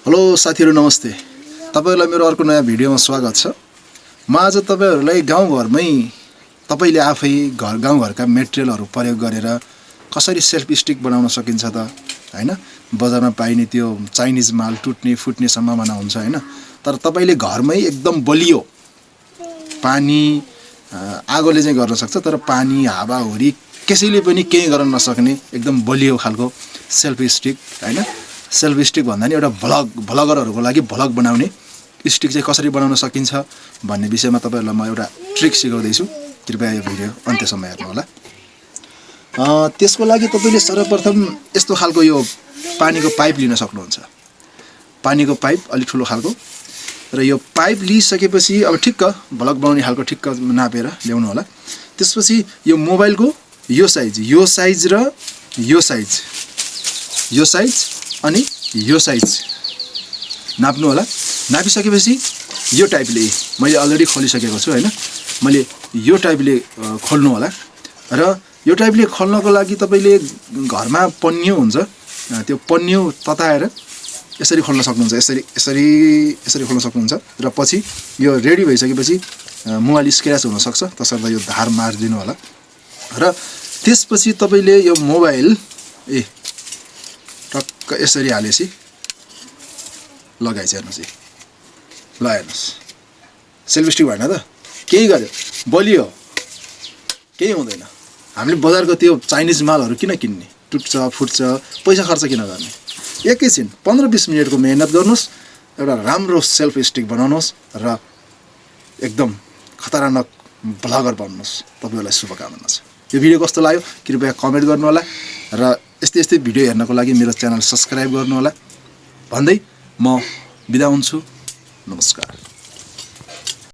Hello साथीहरु नमस्ते। तपाईहरुलाई मेरो अर्को नयाँ भिडियोमा स्वागत छ। म आज तपाईहरुलाई गाउँघरमै तपाईले आफै गाउँघरका मेटेरियलहरु प्रयोग गरेर कसरी सेल्फ स्टिक बनाउन सकिन्छ त हैन। बजारमा पाइने त्यो चाइनिज माल टुट्ने फुट्ने सम्भावना हुन्छ हैन। तर तपाईले घरमै एकदम बलियो पानी आगोले चाहिँ गर्न सक्छ, तर पानी हावाहुरी कसैले पनि केही गर्न नसक्ने एकदम बलियो खालको सेल्फ स्टिक हैन। सेल्फ स्टिक भन्दा नि एउटा भ्लगरहरुको लागि भ्लग बनाउने स्टिक चाहिँ कसरी बनाउन सकिन्छ भन्ने विषयमा तपाईहरुलाई म एउटा ट्रिक सिकाउँदै छु। कृपया यो भिडियो अन्त्यसम्म हेर्नु होला। त्यसको लागि तपाईले सर्वप्रथम यस्तो खालको यो पानीको पाइप लिन सक्नुहुन्छ। पानीको पाइप अलि ठुलो खालको, र यो पाइप लिइसकेपछि अब ठिक्क भ्लग बनाउने खालको ठिक्क नापेर ल्याउनु होला। त्यसपछि यो मोबाइलको यो साइज र यो साइज अनि यो साइज नाप्नु होला। नापिसकेपछि यो टाइपले मैले अलरेडी खोलिसकेको छु हैन। मैले यो टाइपले खोल्नु होला, र यो टाइपले खोल्नको लागि तपाईले घरमा पन्यु हुन्छ, त्यो पन्यु तताएर यसरी खोल्न सक्नुहुन्छ। यसरी खोल्न सक्नुहुन्छ, र पछि यो रेडी भइसकेपछि मोबाइल स्क्रैच हुन सक्छ, त्यसर्थ यो धार मार्दिनु होला। र त्यसपछि तपाईले यो मोबाइल टक्क यसरी हालेपछि लगाइछ हेर्नुस्। ल हेर्नुस्, सेल्फ स्टिक भएन त, केही गर्यो बलियो, केही हुँदैन। हामीले बजारको त्यो चाइनिज मालहरु किन किन्ने, टुट्छ फुट्छ, पैसा खर्च किन गर्ने। एकैछिन 15-20 मिनेटको मेहनत गर्नुस्, एउटा राम्रो सेल्फ स्टिक बनाउनुस् र एकदम खतरनाक भ्लगर बन्नुस्। तपाईहरुलाई शुभकामना छ। यो भिडियो कस्तो लाग्यो कृपया कमेन्ट गर्नु होला, र यस्तै भिडियो हेर्नको लागि मेरो च्यानल सब्स्क्राइब गर्नु होला भन्दै म बिदा हुन्छु। नमस्कार।